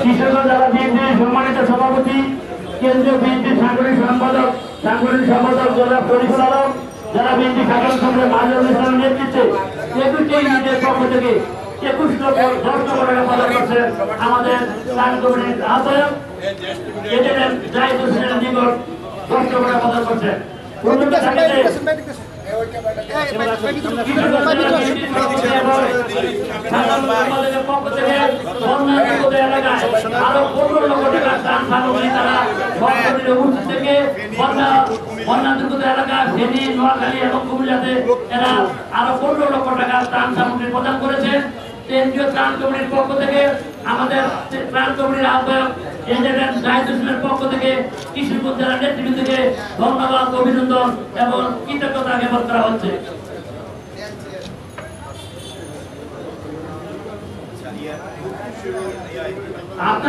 কিশোরগঞ্জ জেলা বিএনপির সম্মানিত সভাপতি, কেন্দ্রীয় বিএনপির সাংগঠনিক সম্পাদক জেলা ফরিদুল আলম, জেলা বিএনপি সাধারণ সম্পাদক মাজহারুল ইসলামের নেতৃত্বে 21টি ইউনিটের পক্ষ থেকে 21 লক্ষ 10 লক্ষ টাকা প্রদান করছেন আমাদের প্ল্যান কমিটির আহ্বায়ক এজেন্ট জাহিদ হোসেনের নিকট 10 লক্ষ টাকা প্রদান করছেন। আরো 15 লক্ষ টাকা ত্রাণ সামগ্রী প্রদান করেছেন। কেন্দ্রীয় ত্রাণ কমিটির পক্ষ থেকে আমাদের ত্রাণ কমিটির আহ্বায়ক এজেন্ট জাহিদ হোসেনের পক্ষ থেকে কিশোরগঞ্জ জেলার নেতৃবৃন্দকে ধন্যবাদ, অভিনন্দন এবং কৃতজ্ঞতা জ্ঞাপন করা হচ্ছে। আপনার